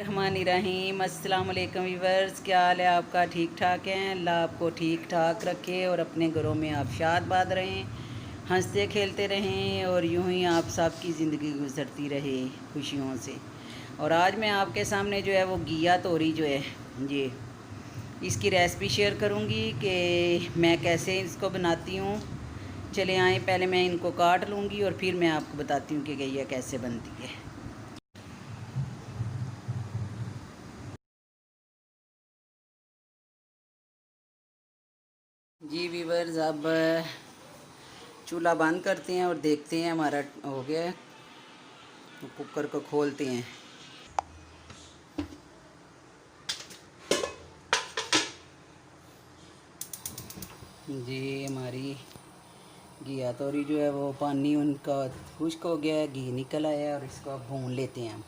रहमानिर्रहीम। अस्सलाम वालेकुम वीवर्स, क्या हाल है आपका? ठीक ठाक हैं? अल्लाह आपको ठीक ठाक रखे और अपने घरों में आप शाद रहें, हंसते खेलते रहें और यूं ही आप सबकी ज़िंदगी गुजरती रहे खुशियों से। और आज मैं आपके सामने जो है वो घिया तोरी जो है ये इसकी रेसिपी शेयर करूंगी कि मैं कैसे इसको बनाती हूँ। चले आएँ, पहले मैं इनको काट लूँगी और फिर मैं आपको बताती हूँ कि घिया कैसे बनती है। जी वीवर्स, अब चूल्हा बंद करते हैं और देखते हैं हमारा हो गया है। तो कुकर को खोलते हैं। जी हमारी घिया तोरी जो है वो पानी उनका खुश्क हो गया है, घी निकल आया है और इसको अब भून लेते हैं हम।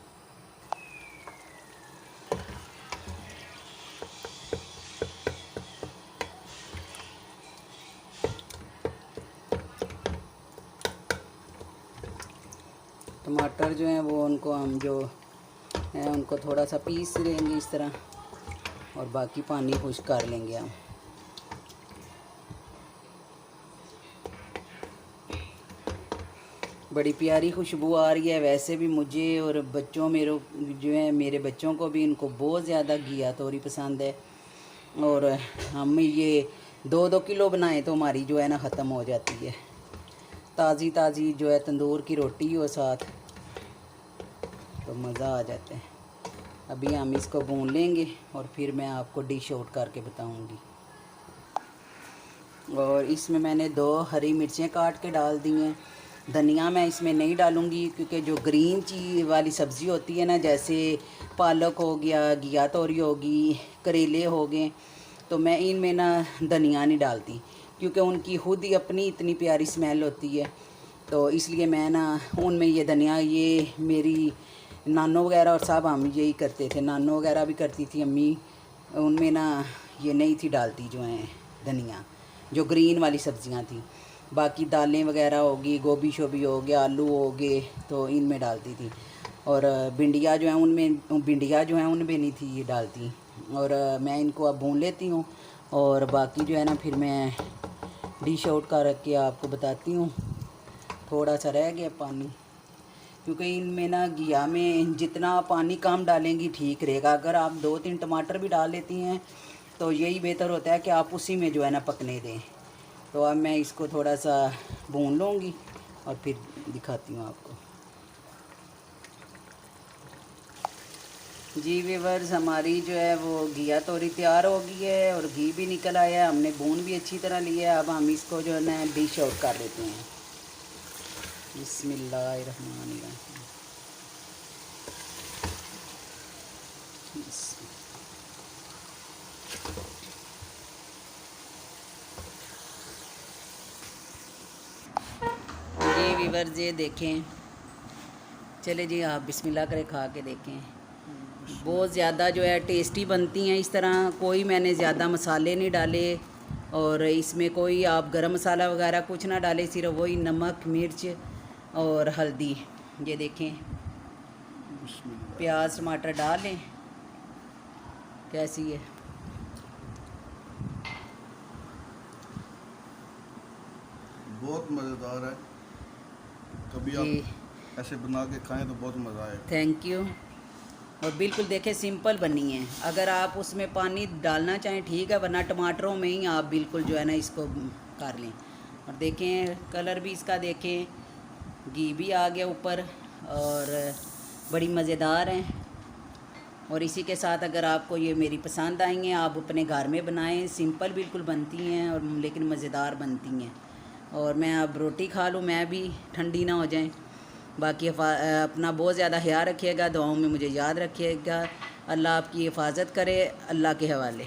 टमाटर जो है वो उनको हम जो है उनको थोड़ा सा पीस लेंगे इस तरह और बाकी पानी खुश्क कर लेंगे हम। बड़ी प्यारी खुशबू आ रही है वैसे भी मुझे और बच्चों मेरे बच्चों को भी इनको बहुत ज़्यादा घिया तोरी पसंद है। और हम ये 2-2 किलो बनाएं तो हमारी जो है ना ख़त्म हो जाती है। ताज़ी ताज़ी जो है तंदूर की रोटी हो साथ तो मज़ा आ जाता है। अभी हम इसको भून लेंगे और फिर मैं आपको डिश आउट करके बताऊंगी। और इसमें मैंने 2 हरी मिर्चें काट के डाल दी हैं। धनिया मैं इसमें नहीं डालूंगी क्योंकि जो ग्रीन चीज़ वाली सब्ज़ी होती है ना, जैसे पालक हो गया, घिया तोरी होगी, करेले हो गए, तो मैं इनमें ना धनिया नहीं डालती क्योंकि उनकी खुद ही अपनी इतनी प्यारी स्मेल होती है। तो इसलिए मैं ना उनमें ये धनिया, ये मेरी नानो वगैरह और सब हम यही करते थे, नानो वगैरह भी करती थी अम्मी, उनमें ना ये नहीं थी डालती जो है धनिया, जो ग्रीन वाली सब्ज़ियाँ थी। बाकी दालें वगैरह होगी, गोभी शोभी हो गया, आलू हो गए, तो इनमें डालती थी। और भिंडियाँ जो हैं उनमें नहीं थी ये डालती। और मैं इनको अब भून लेती हूँ और बाकी जो है ना फिर मैं डिश आउट करके आपको बताती हूँ। थोड़ा सा रह गया पानी क्योंकि इनमें ना घिया में जितना पानी कम डालेंगी ठीक रहेगा। अगर आप 2-3 टमाटर भी डाल लेती हैं तो यही बेहतर होता है कि आप उसी में जो है ना पकने दें। तो अब मैं इसको थोड़ा सा भून लूँगी और फिर दिखाती हूँ आपको। जी व्यूअर्स, हमारी जो है वो घिया तोरी तैयार हो गई है और घी भी निकल आया है, हमने भून भी अच्छी तरह लिया है। अब हम इसको जो है ना डिश आउट कर लेते हैं। बिस्मिल्लाहिर्रहमानिर्रहीम। जी व्यूअर्स, ये देखें, चले जी आप बिस्मिल्लाह करें, खा के देखें। बहुत ज़्यादा जो है टेस्टी बनती हैं इस तरह। कोई मैंने ज़्यादा मसाले नहीं डाले और इसमें कोई आप गरम मसाला वगैरह कुछ ना डालें, सिर्फ वही नमक, मिर्च और हल्दी। ये देखें, प्याज टमाटर डाल लें। कैसी है? बहुत मज़ेदार है। कभी आप ऐसे बना के खाएं तो बहुत मज़ा आएगा। Thank you. और बिल्कुल देखें सिंपल बनी है। अगर आप उसमें पानी डालना चाहें ठीक है, वरना टमाटरों में ही आप बिल्कुल जो है ना इसको कर लें। और देखें कलर भी इसका देखें, घी भी आ गया ऊपर और बड़ी मज़ेदार हैं। और इसी के साथ अगर आपको ये मेरी पसंद आई हैं, आप अपने घर में बनाएं। सिंपल बिल्कुल बनती हैं और लेकिन मज़ेदार बनती हैं। और मैं अब रोटी खा लूँ, मैं भी ठंडी ना हो जाएं। बाकी अपना बहुत ज़्यादा ख्याल रखिएगा, दुआओं में मुझे याद रखिएगा। अल्लाह आपकी हिफाजत करे। अल्लाह के हवाले।